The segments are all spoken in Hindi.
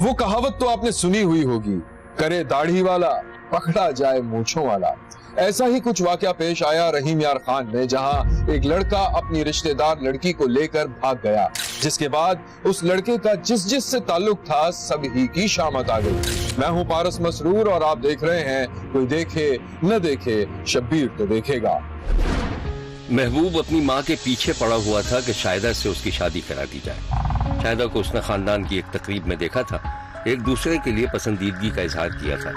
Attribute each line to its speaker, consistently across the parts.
Speaker 1: वो कहावत तो आपने सुनी हुई होगी, करे दाढ़ी वाला पकड़ा जाए मूंछों वाला। ऐसा ही कुछ वाकया पेश आया रहीम यार खान में, जहां एक लड़का अपनी रिश्तेदार लड़की को लेकर भाग गया, जिसके बाद उस लड़के का जिस से ताल्लुक था सभी की शामत आ गई। मैं हूं पारस मसरूर और आप देख रहे हैं कोई देखे न देखे शब्बीर तो देखेगा।
Speaker 2: महबूब अपनी माँ के पीछे पड़ा हुआ था कि शाहिदा से उसकी शादी करा दी जाए। शाहिदा को उसने खानदान की एक तकरीब में देखा था, एक दूसरे के लिए पसंदीदगी का इजहार किया था।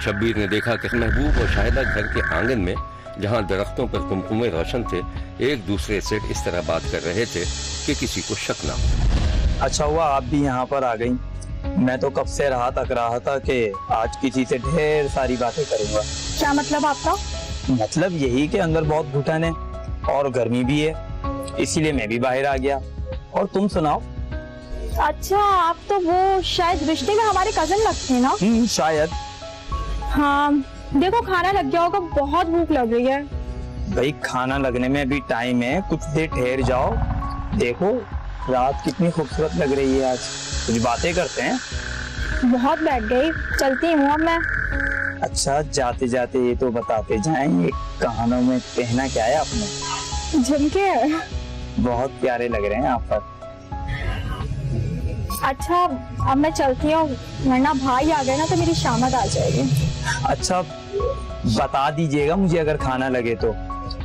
Speaker 2: शब्बीर ने देखा कि महबूब और शाहिदा घर के आंगन में, जहां दरख्तों पर कुमकुमे रोशन थे, एक दूसरे से इस तरह बात कर रहे थे कि किसी को शक ना हो।
Speaker 3: अच्छा हुआ आप भी यहाँ पर आ गई। मैं तो कब से रहा था कि आज किसी से ढेर सारी बातें करूंगा।
Speaker 4: क्या मतलब आपका?
Speaker 3: मतलब यही कि अंदर बहुत घुटन है और गर्मी भी है, इसीलिए मैं भी बाहर आ गया। और तुम सुनाओ।
Speaker 4: अच्छा, आप तो वो शायद रिश्ते में हमारे कजन लगते हैं ना?
Speaker 3: शायद।
Speaker 4: हाँ, देखो खाना लग गया होगा, बहुत भूख लग रही है।
Speaker 3: भाई खाना लगने में अभी टाइम है, कुछ देर ठहर जाओ। देखो रात कितनी खूबसूरत लग रही है, आज कुछ बातें करते हैं।
Speaker 4: बहुत बैठ गई, चलती हूँ अब मैं।
Speaker 3: अच्छा जाते जाते ये तो बताते जाएं, ये कानों में पहना क्या है आपने?
Speaker 4: झुमके। बहुत
Speaker 3: प्यारे लग रहे हैं आप पर।
Speaker 4: अच्छा अब मैं चलती हूँ, वरना भाई आ गए ना तो मेरी शामत आ जाएगी।
Speaker 3: अच्छा बता दीजिएगा मुझे अगर खाना लगे तो।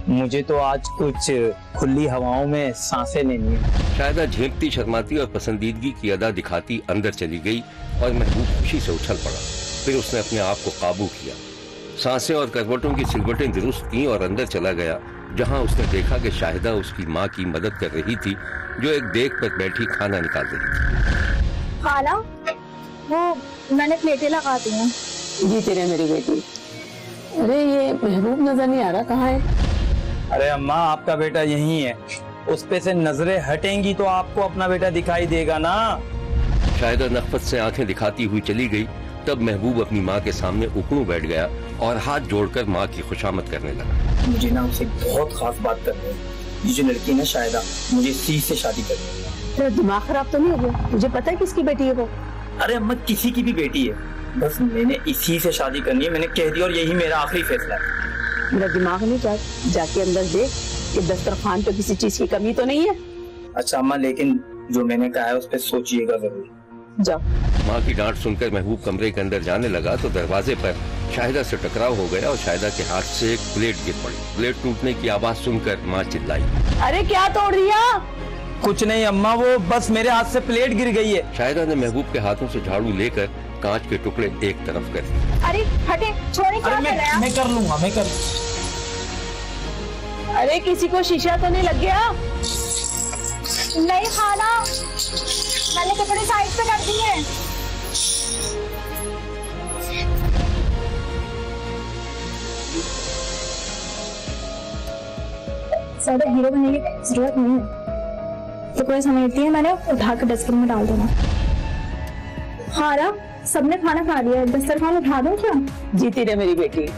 Speaker 3: मुझे तो आज कुछ खुली हवाओं में सांसें लेनी है।
Speaker 2: शाहिदा झेंकती शर्माती और पसंदीदगी की अदा दिखाती अंदर चली गई और महबूब खुशी से उछल पड़ा। फिर उसने अपने आप को काबू किया, सांसें और करवटों की सिलवटें दुरुस्त की और अंदर चला गया, जहां उसने देखा कि शाहिदा उसकी माँ की मदद कर रही थी, जो एक देग पर बैठी खाना निकाल रही थी।
Speaker 4: खाना? वो मैंने प्लेटें लगा दी हैं।
Speaker 5: जी तेरे मेरी बेटी। अरे ये महबूब नजर नहीं आ रहा, कहाँ है?
Speaker 3: अरे अम्मा आपका बेटा यही है, उस पे से नजरें हटेंगी तो आपको अपना बेटा दिखाई देगा ना।
Speaker 2: शाहिदा नफ़रत से आंखें दिखाती हुई चली गई। तब महबूब अपनी माँ के सामने उकड़ू बैठ गया और हाथ जोड़कर माँ की खुशामद करने लगा।
Speaker 3: मुझे ना आपसे बहुत खास बात करनी है। ये जो लड़की है ना शाहिदा, मुझे इसी से शादी करनी है।
Speaker 5: तेरा दिमाग खराब तो नहीं हो गया? मुझे पता है किसकी बेटी है वो।
Speaker 3: अरे अम्मा किसी की भी बेटी है, बस मैंने इसी से शादी करनी है। मैंने कह दिया और यही मेरा आखिरी फैसला है।
Speaker 5: मेरा दिमाग नहीं जाके अंदर देख कि दस्तरखान पे किसी चीज की कमी तो नहीं है।
Speaker 3: अच्छा अम्मा, लेकिन जो मैंने कहा है उस पर सोचिएगा जरूर।
Speaker 5: जाओ।
Speaker 2: माँ की डांट सुनकर महबूब कमरे के अंदर जाने लगा तो दरवाजे पर शाहिदा से टकराव हो गया और शाहिदा के हाथ से एक प्लेट गिर पड़ी। प्लेट टूटने की आवाज सुनकर माँ चिल्लाई,
Speaker 5: अरे क्या तोड़ दिया?
Speaker 3: कुछ नहीं अम्मा, वो बस मेरे हाथ से प्लेट गिर गई है।
Speaker 2: शाहिदा ने महबूब के हाथों से झाड़ू लेकर कांच के टुकड़े एक तरफ कर दिए।
Speaker 4: अरे हटे, छोड़े। क्या कर रहे हैं?
Speaker 3: मैं कर लूंगा, मैं कर।
Speaker 5: अरे किसी को शीशा तो नहीं लग गया?
Speaker 4: नहीं खाना, मैंने कपड़े साइड पे कर दिए। ज्यादा हीरो बनने की जरूरत नहीं है, तो कोई समझती है मैंने उठा के डस्टबिन में डाल देना। खाना सबने खाना खा लिया, दस्तरखान उठा दूं क्या?
Speaker 5: जीती रहे मेरी बेटी,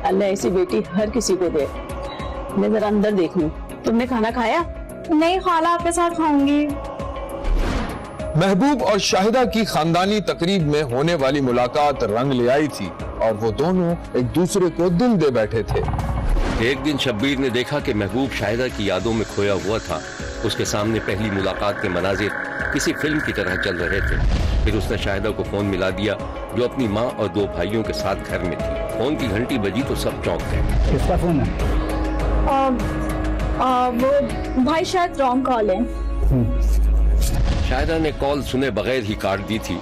Speaker 5: अल्लाह ऐसी बेटी हर किसी को दे। मैं जरा अंदर देख लूं। तुमने खाना खाया?
Speaker 4: नहीं खाला, आपके साथ खाऊंगी।
Speaker 1: महबूब और शाहिदा की खानदानी तकरीब में होने वाली मुलाकात रंग ले आई थी और वो दोनों एक दूसरे को दिल दे बैठे थे।
Speaker 2: एक दिन शब्बीर ने देखा कि महबूब शाहिदा की यादों में खोया हुआ था। उसके सामने पहली मुलाकात के मनाजिर किसी फिल्म की तरह चल रहे थे। फिर उसने शाहिदा को फोन मिला दिया, जो अपनी माँ और दो भाइयों के साथ घर में थी। फोन की घंटी बजी तो सब चौंक गए।
Speaker 3: किसका फोन है?
Speaker 4: वो भाई शायद रॉन्ग कॉल है।
Speaker 2: शाहिदा ने कॉल सुने बगैर ही काट दी थी।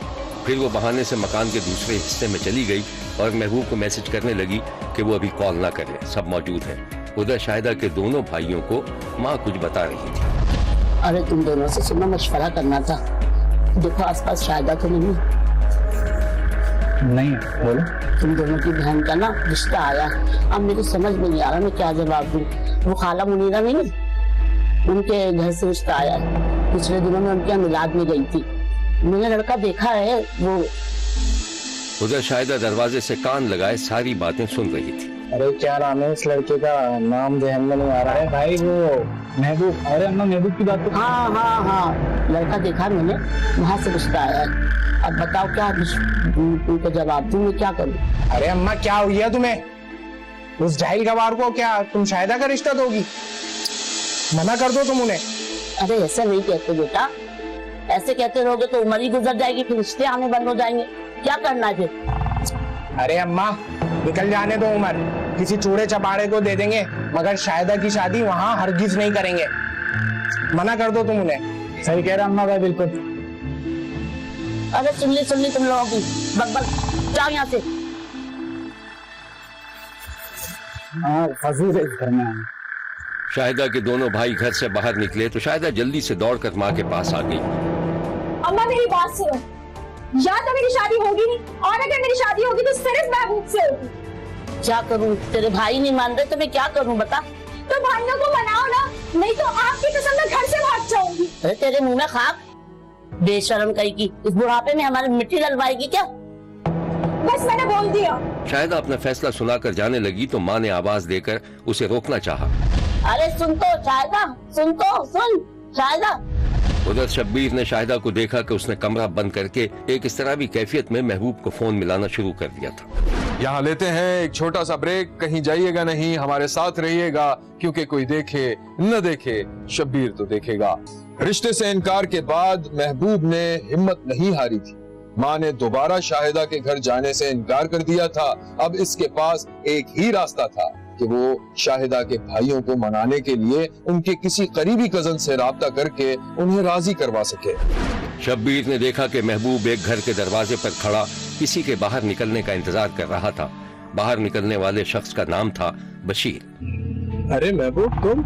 Speaker 2: फिर वो बहाने से मकान के दूसरे हिस्से में चली गई और महबूब को मैसेज करने लगी कि वो अभी कॉल ना करे, सब मौजूद हैं। उधर शाहिदा के दोनों भाइयों को माँ कुछ बता रही थी।
Speaker 5: अरे तुम दोनों से सुना मशवरा करना था। देखो आसपास शाहिदा तो नहीं।
Speaker 3: बोलो।
Speaker 5: तुम दोनों की बहन का ना रिश्ता आया, अब मेरे समझ में नहीं आ रहा मैं क्या जवाब दूं। वो खाला मुनीरा नहीं, उनके घर से रिश्ता आया। पिछले दिनों में उनके मिलाद में गई थी, मैंने लड़का देखा है। वो
Speaker 2: उधर शाहिदा दरवाजे से कान लगाए सारी बातें सुन रही थी।
Speaker 3: अरे क्या नाम है इस लड़के का? नाम ध्यान में नहीं आ रहा है भाई। वो महबूब। अरे अम्मा महबूब की बात तो।
Speaker 5: हाँ, लड़का देखा मैंने, वहाँ से रिश्ता आया है। अब बताओ क्या उनको जवाब दूं, मैं क्या करूं?
Speaker 6: अरे अम्मा क्या हो गया तुम्हें? उस जाहिल गवार को क्या तुम शाहिदा का रिश्ता दोगी? मना कर दो तुम उन्हें।
Speaker 5: अरे ऐसा नहीं कहते बेटा, ऐसे कहते रहोगे तो उम्र ही गुजर जाएगी, फिर रिश्ते आने बंद हो जाएंगे। क्या करना है फिर?
Speaker 6: अरे अम्मा निकल जाने दो उम्र, किसी चूड़े चपाड़े को दे देंगे, मगर शाहिदा की शादी वहाँ हरगिज नहीं करेंगे। मना कर दो तुम उन्हें।
Speaker 3: सही कह रहा अम्मा भाई, बिल्कुल।
Speaker 5: अरे सुन ली तुम लोगों की बकबक, जाओ यहाँ से।
Speaker 3: हाँ फजूल है इस घर में।
Speaker 2: शाहिदा के दोनों भाई घर से बाहर निकले तो शाहिदा जल्दी से दौड़कर माँ के पास आ गई।
Speaker 4: अम्मा मेरी बात सुनो, या तो मेरी शादी होगी नहीं, और अगर मेरी शादी होगी तो सिर्फ महबूब से होगी।
Speaker 5: क्या करूं? तेरे भाई नहीं मान रहे तो मैं क्या करूं बता?
Speaker 4: तो भाइयों को मनाओ ना, नहीं तो आपकी कसम मैं घर से भाग जाऊंगी।
Speaker 5: अरे तेरे मुंह में खाक, बेशरम कहीं की, इस बुढ़ापे में हमारी मिट्टी डलवाएगी क्या?
Speaker 4: बस मैंने बोल दिया।
Speaker 2: शाहिदा अपना फैसला सुनाकर जाने लगी तो माँ ने आवाज देकर उसे रोकना चाहा।
Speaker 5: अरे सुन तो शाहिदा, सुन शाहिदा।
Speaker 2: उधर शब्बीर ने शाहिदा को देखा कि उसने कमरा बंद करके एक इस तरह भी कैफियत में महबूब को फोन मिलाना शुरू कर दिया था।
Speaker 1: यहाँ लेते हैं एक छोटा सा ब्रेक। कहीं जाइएगा नहीं, हमारे साथ रहिएगा, क्योंकि कोई देखे न देखे शब्बीर तो देखेगा। रिश्ते से इनकार के बाद महबूब ने हिम्मत नहीं हारी थी। माँ ने दोबारा शाहिदा के घर जाने से इनकार कर दिया था। अब इसके पास एक ही रास्ता था कि वो शाहिदा के भाइयों को मनाने के लिए उनके किसी करीबी कजन से राब्ता करके उन्हें राजी करवा सके।
Speaker 2: शब्बीर ने देखा कि महबूब एक घर के दरवाजे पर खड़ा किसी के बाहर निकलने का इंतजार कर रहा था। बाहर निकलने वाले शख्स का नाम था बशीर।
Speaker 6: अरे महबूब तुम?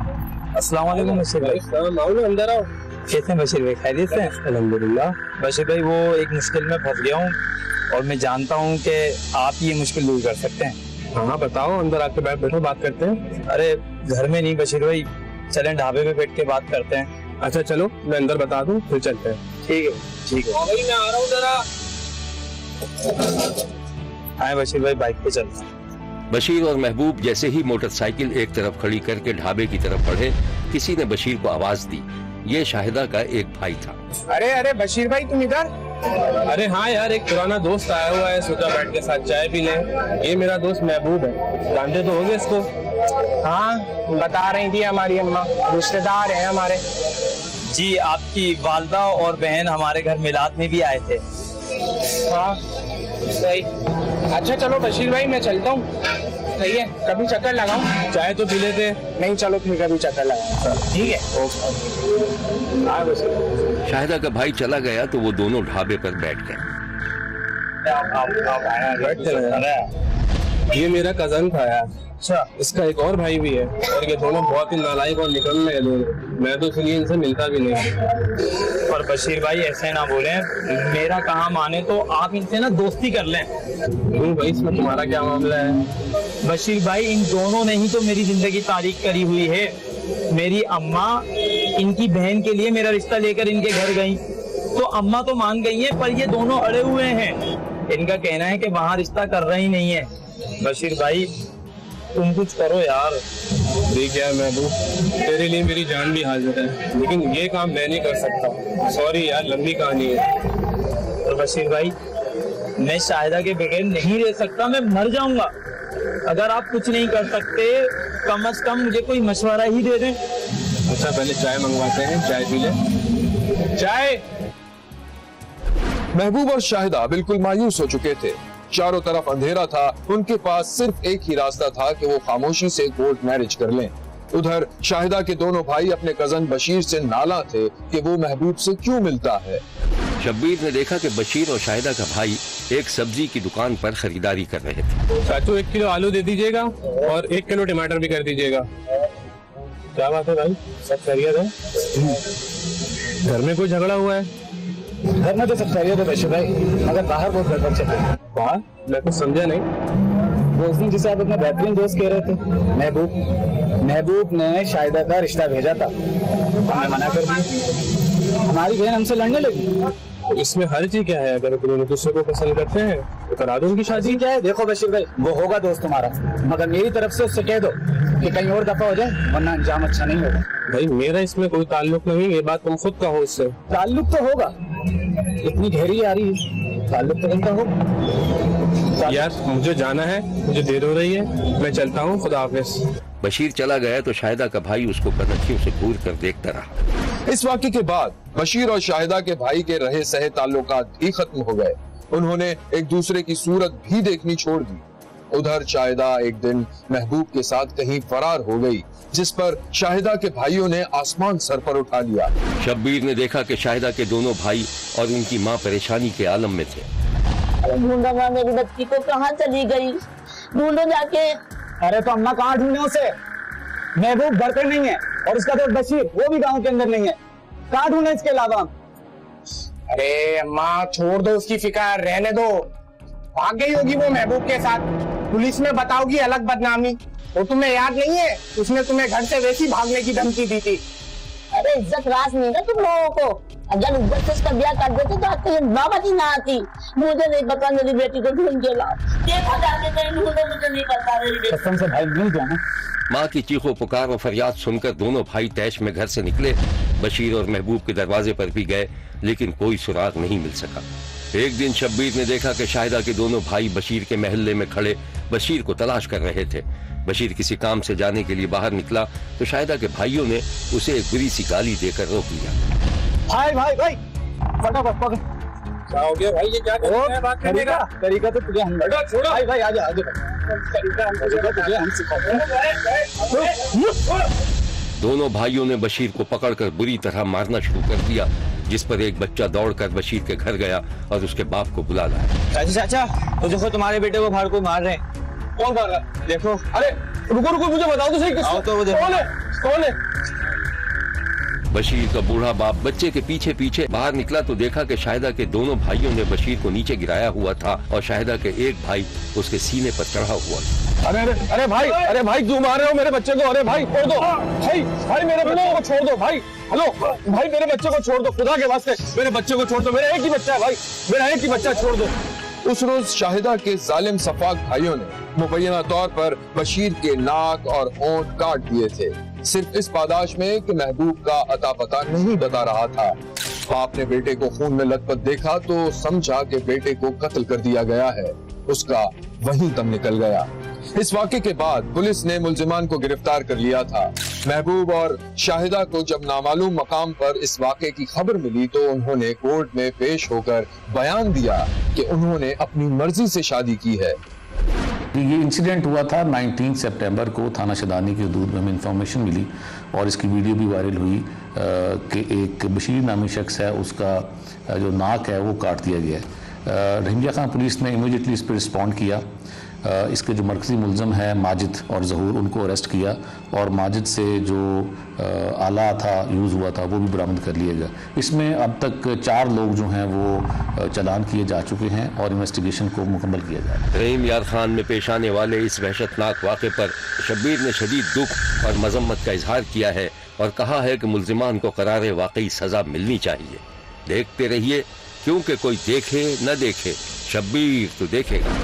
Speaker 3: अस्सलाम वालेकुम बशीर भाई।
Speaker 6: आओ ना, अंदर आओ।
Speaker 3: कैसे हैं बशीर भाई, खैरियत से?
Speaker 6: अल्हम्दुलिल्लाह।
Speaker 3: बशीर भाई वो एक मुश्किल में फंस गया हूँ और मैं जानता हूँ कि आप ये मुश्किल दूर कर सकते हैं।
Speaker 6: हाँ बताओ, अंदर आके बैठो, बात करते हैं।
Speaker 3: अरे घर में नहीं बशीर भाई, चलें ढाबे पे बैठ के बात करते हैं।
Speaker 6: अच्छा चलो, मैं अंदर बता दूं, फिर चलते हैं।
Speaker 3: ठीक है ठीक है।
Speaker 6: भाई मैं आ रहा हूँ जरा।
Speaker 3: आए बशीर भाई, बाइक पे चलते हैं।
Speaker 2: बशीर और महबूब जैसे ही मोटरसाइकिल एक तरफ खड़ी करके ढाबे की तरफ बढ़े, किसी ने बशीर को आवाज दी। ये शाहिदा का एक भाई था।
Speaker 6: अरे बशीर भाई तुम इधर? अरे हाँ यार, एक पुराना दोस्त आया हुआ है, सोचा बैठ के साथ चाय पी लें। ये मेरा दोस्त महबूब है, जानते तो होंगे इसको। हाँ बता रही थी हमारी अम्मा, रिश्तेदार है हमारे।
Speaker 3: जी आपकी वालदा और बहन हमारे घर मिलाद में भी आए थे।
Speaker 6: हाँ सही। अच्छा चलो बशीर भाई मैं चलता हूँ। सही है, कभी चक्कर लगाऊं? चाय तो पी लेते। नहीं चलो फिर कभी चक्कर लगाऊं। ठीक है ओके।
Speaker 2: शाहिदा का भाई चला गया तो वो दोनों ढाबे पर बैठ गए।
Speaker 6: ये मेरा कजन था यार। अच्छा, इसका एक और भाई भी है, और ये दोनों बहुत ही नालायक और निकलने हैं दोनों। मैं तो इसलिए इनसे मिलता भी नहीं।
Speaker 3: पर बशीर भाई ऐसे ना बोले, मेरा कहा माने तो आप इनसे ना दोस्ती कर लें।
Speaker 6: क्यों भाई, इसमें तुम्हारा क्या मामला है?
Speaker 3: बशीर भाई इन दोनों ने ही तो मेरी जिंदगी तारीख करी हुई है। मेरी अम्मा इनकी बहन के लिए मेरा रिश्ता लेकर इनके घर गई, तो अम्मा तो मान गई है, पर ये दोनों अड़े हुए हैं। इनका कहना है कि वहाँ रिश्ता कर रहा ही नहीं है। बशीर भाई तुम कुछ करो यार।
Speaker 6: देख यार महबूब, तेरे लिए मेरी जान भी हाजिर है, लेकिन ये काम मैं नहीं कर सकता। सॉरी यार, लंबी कहानी है।
Speaker 3: तो बशीर भाई मैं शाहिदा के बगैर नहीं रह सकता, मैं मर जाऊंगा। अगर आप कुछ नहीं कर सकते, कम से कम मुझे कोई मशवरा ही दे दें।
Speaker 6: अच्छा पहले चाय मंगवाते हैं, चाय पी ले। चाय।
Speaker 1: महबूब और शाहिदा बिल्कुल मायूस हो चुके थे। चारों तरफ अंधेरा था। उनके पास सिर्फ एक ही रास्ता था कि वो खामोशी से कोर्ट मैरिज कर लें। उधर शाहिदा के दोनों भाई अपने कजन बशीर से नाला थे कि वो महबूब से क्यों मिलता है।
Speaker 2: शब्बीर ने देखा कि बशीर और शाहिदा का भाई एक सब्जी की दुकान पर खरीदारी कर रहे थे।
Speaker 6: चाचू 1 किलो आलू दे दीजिएगा और 1 किलो टमाटर भी कर दीजिएगा। क्या बात है भाई, सब खैरियत है? घर में कोई झगड़ा हुआ है?
Speaker 3: घर में तो सब खैरियत है बशीर भाई, मगर बाहर बहुत गड़बड़ चल रही है।
Speaker 6: बाहर? मैं कुछ समझा नहीं।
Speaker 3: उस दिन जिसे आप अपना बेहतरीन दोस्त कह रहे थे, महबूब ने शाहिदा का रिश्ता भेजा था, हमने मना कर दिया। हमारी बहन हमसे लड़ने लगी।
Speaker 6: इसमें हर्ज ही क्या है? अगर दोनों दूसरे को पसंद करते हैं तो करा दो उनकी शादी।
Speaker 3: क्या है, देखो बशीर भाई, वो होगा दोस्त तुम्हारा, मगर मेरी तरफ से उससे कह दो कि कहीं और दफा हो जाए, वरना अंजाम अच्छा नहीं होगा।
Speaker 6: भाई मेरा इसमें कोई ताल्लुक नहीं, ये बात तुम खुद कहो उससे।
Speaker 3: ताल्लुक तो होगा, इतनी गहरी आ रही है, ताल्लुक तो इनका हो।
Speaker 6: यार मुझे जाना है, मुझे देर हो रही है, मैं चलता हूँ, खुदा हाफिज।
Speaker 2: बशीर चला गया तो शाहिदा का भाई उसको कनखियों से घूर कर देखता रहा।
Speaker 1: इस वाक़े के बाद बशीर और शाहिदा के भाई के रहे सहे ताल्लुकात भी खत्म हो गए। उन्होंने एक दूसरे की सूरत भी देखनी छोड़ दी। उधर शाहिदा एक दिन महबूब के साथ कहीं फरार हो गई, जिस पर शाहिदा के भाइयों ने आसमान सर पर उठा लिया।
Speaker 2: शब्बीर ने देखा कि शाहिदा के दोनों भाई और उनकी माँ परेशानी के आलम में थे।
Speaker 5: ढूंढो माँ, मेरी बच्ची को कहाँ चली गई, ढूंढो जाके।
Speaker 3: अरे तो अम्मा कहाँ ढूंढे उसे? महबूब घर पे नहीं है और उसका दोस्त बशीर वो भी गांव के अंदर नहीं है, कहाँ ढूंढे इसके अलावा?
Speaker 6: अरे अम्मा छोड़ दो उसकी फिक्र, रहने दो। भाग गई होगी वो महबूब के साथ, पुलिस में बताओगी अलग बदनामी। वो तुम्हें याद नहीं है, उसने तुम्हें घर से वैसी भागने की धमकी दी थी।
Speaker 5: अरे इज्जत रास नहीं ना तुम लोगों को, अगर इज्जत से उसका ब्याह कर देते तो आज तो बाबा जी ना आती। मुझे नहीं पता, मेरी बेटी को ढूंढ के लाओ, देखो जाके कहीं ढूंढो, मुझे नहीं पता मेरी बेटी।
Speaker 3: कसम से भाई नहीं जाना।
Speaker 2: माँ की चीखों पुकार और फरियाद सुनकर दोनों भाई तैश में घर से निकले। बशीर और महबूब के दरवाजे पर भी गए, लेकिन कोई सुराग नहीं मिल सका। एक दिन शब्बीर ने देखा कि शाहिदा के दोनों भाई बशीर के महल्ले में खड़े बशीर को तलाश कर रहे थे। बशीर किसी काम से जाने के लिए बाहर निकला तो शाहिदा के भाइयों ने उसे एक बुरी सी गाली देकर रोक लिया।
Speaker 3: भाई भाई भाई फटाफट पकड़।
Speaker 6: क्या हो गया भाई, ये क्या कर रहे हैं बात करने का?
Speaker 3: तरीका तो तुझे हम छोड़ो। भाई भाई आजा आजा, तरीका तुझे हम सिखाते हैं।
Speaker 2: दोनों भाइयों ने बशीर को पकड़कर बुरी तरह मारना शुरू कर दिया, जिस पर एक बच्चा दौड़कर बशीर के घर गया और उसके बाप को बुला लाया।
Speaker 3: चाचा तो देखो तुम्हारे बेटे को बाहर को मार रहे हैं। कौन मार रहा है? देखो। अरे रुको रुको, मुझे बताओ तो सही, तो वो कौन है? कौन है?
Speaker 2: बशीर का बूढ़ा बाप बच्चे के पीछे पीछे बाहर निकला तो देखा कि शाहिदा के दोनों भाइयों ने बशीर को नीचे गिराया हुआ था और शाहिदा के एक भाई उसके सीने पर चढ़ा हुआ था।
Speaker 1: अरे भाई क्यों मार रहे हो मेरे बच्चे को? अरे भाई छोड़ दो, भाई मेरे बच्चे को छोड़ दो भाई। हेलो भाई, मेरे बच्चे को छोड़ दो, खुदा के वास्ते मेरे बच्चे को छोड़ दो, मेरा एक ही बच्चा है भाई, मेरा एक ही बच्चा, छोड़ दो। उस रोज शाहिदा के जालिम सफाक भाइयों ने मुबैना तौर पर बशीर के नाक और होंठ काट दिए थे, सिर्फ इस पादाश में कि महबूब का अता पता नहीं बता रहा था। बाप ने बेटे को खून में लथपथ देखा तो समझा कि बेटे को कत्ल कर दिया गया है। उसका वहीं दम निकल गया। इस वाक़े के बाद पुलिस ने मुलजिमान को गिरफ्तार कर लिया था। महबूब और शाहिदा को जब नामालूम मकाम पर इस वाक़े की खबर मिली तो उन्होंने कोर्ट में पेश होकर बयान दिया कि उन्होंने अपनी मर्जी से शादी की है।
Speaker 7: ये इंसिडेंट हुआ था 19 सितंबर को, थाना शदानी की हदूद में हमें इंफॉर्मेशन मिली और इसकी वीडियो भी वायरल हुई कि एक बशीर नामी शख्स है, उसका जो नाक है वो काट दिया गया है। रहीमिया खान पुलिस ने इमीडिएटली इस पर रिस्पॉन्ड किया। इसके जो मरकजी मुलजम है माजिद और ज़हूर, उनको अरेस्ट किया और माजिद से जो आला था यूज़ हुआ था वो भी बरामद कर लिया गया। इसमें अब तक 4 लोग जो हैं वो चालान किए जा चुके हैं और इन्वेस्टिगेशन को मुकम्मल किया जा रहा है।
Speaker 2: रहीम यार खान में पेश आने वाले इस वहशतनाक वाक़े पर शब्बीर ने शदीद दुख और मजम्मत का इजहार किया है और कहा है कि मुलजिमान को करारे वाकई सज़ा मिलनी चाहिए। देखते रहिए, क्योंकि कोई देखे न देखे, शब्बीर तो देखेगा।